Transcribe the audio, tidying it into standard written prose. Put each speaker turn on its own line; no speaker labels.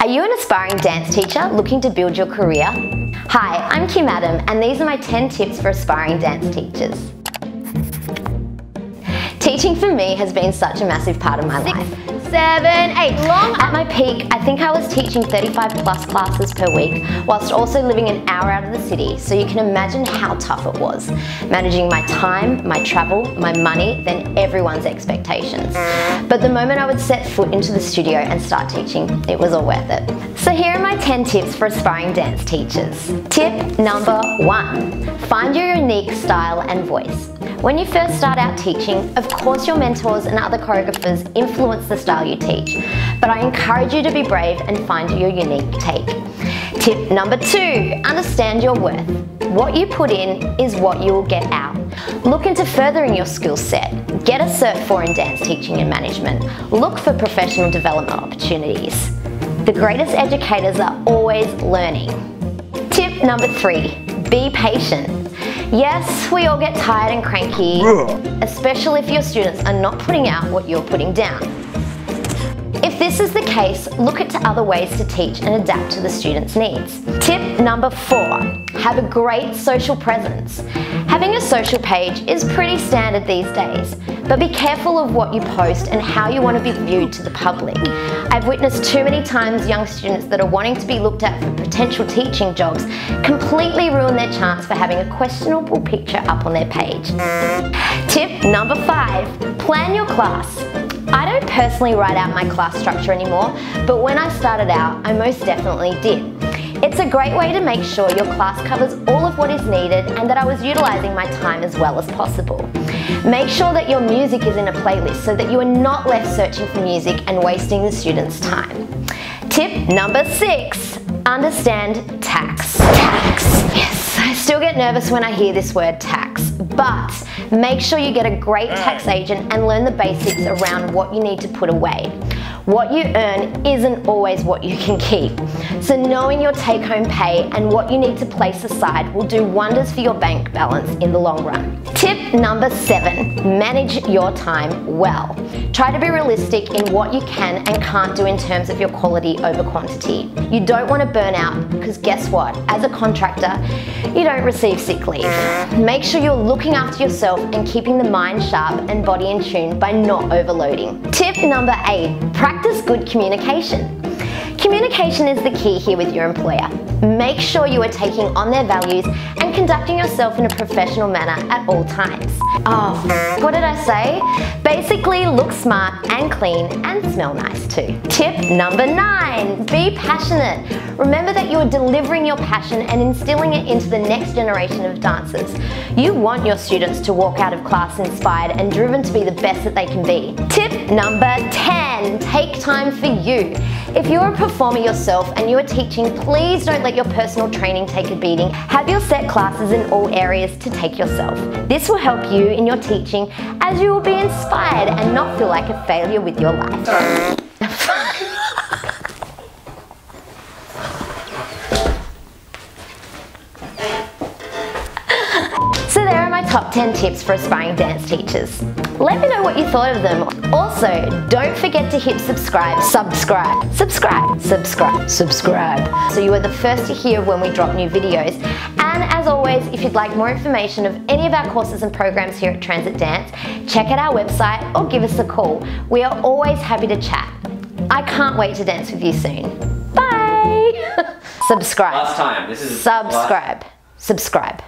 Are you an aspiring dance teacher looking to build your career? Hi, I'm Kim Adam, and these are my 10 tips for aspiring dance teachers. Teaching for me has been such a massive part of my life. 7, 8, long. At my peak, I think I was teaching 35 plus classes per week, whilst also living an hour out of the city, so you can imagine how tough it was. Managing my time, my travel, my money, then everyone's expectations. But the moment I would set foot into the studio and start teaching, it was all worth it. So here are my 10 tips for aspiring dance teachers. Tip number 1, find your unique style and voice. When you first start out teaching, of course your mentors and other choreographers influence the style you teach, but I encourage you to be brave and find your unique take. Tip number 2, understand your worth. What you put in is what you will get out. Look into furthering your skill set. Get a Cert 4 in dance teaching and management. Look for professional development opportunities. The greatest educators are always learning. Tip number 3, be patient. Yes, we all get tired and cranky, especially if your students are not putting out what you're putting down. If this is the case, look at other ways to teach and adapt to the students' needs. Tip number 4, have a great social presence. Having a social page is pretty standard these days, but be careful of what you post and how you want to be viewed to the public. I've witnessed too many times young students that are wanting to be looked at for potential teaching jobs completely ruin their chance for having a questionable picture up on their page. Tip number 5, plan your class. I don't personally write out my class structure anymore, but when I started out, I most definitely did. It's a great way to make sure your class covers all of what is needed and that I was utilising my time as well as possible. Make sure that your music is in a playlist so that you are not left searching for music and wasting the students' time. Tip number 6, understand tax. Tax. Yes, I still get nervous when I hear this word tax, but make sure you get a great tax agent and learn the basics around what you need to put away. What you earn isn't always what you can keep, so knowing your take-home pay and what you need to place aside will do wonders for your bank balance in the long run. Tip number 7, manage your time well. Try to be realistic in what you can and can't do in terms of your quality over quantity. You don't want to burn out because guess what? As a contractor, you don't receive sick leave. Make sure you're looking after yourself and keeping the mind sharp and body in tune by not overloading. Tip number 8, practice good communication. Communication is the key here with your employer. Make sure you are taking on their values and conducting yourself in a professional manner at all times. Oh, what did I say? Basically, look smart and clean and smell nice too. Tip number 9, be passionate. Remember that you are delivering your passion and instilling it into the next generation of dancers. You want your students to walk out of class inspired and driven to be the best that they can be. Tip number 10, take time for you. If you're a performer yourself and you are teaching, please don't let your personal training take a beating. Have your set classes in all areas to take yourself. This will help you in your teaching as you will be inspired and not feel like a failure with your life. So there are my top 10 tips for aspiring dance teachers. Let me know what you thought of them. Also, don't forget to hit subscribe, so you are the first to hear when we drop new videos. And as always, if you'd like more information of any of our courses and programs here at Transit Dance, check out our website or give us a call. We are always happy to chat. I can't wait to dance with you soon. Bye! Subscribe.
Last time. This is
subscribe. Subscribe.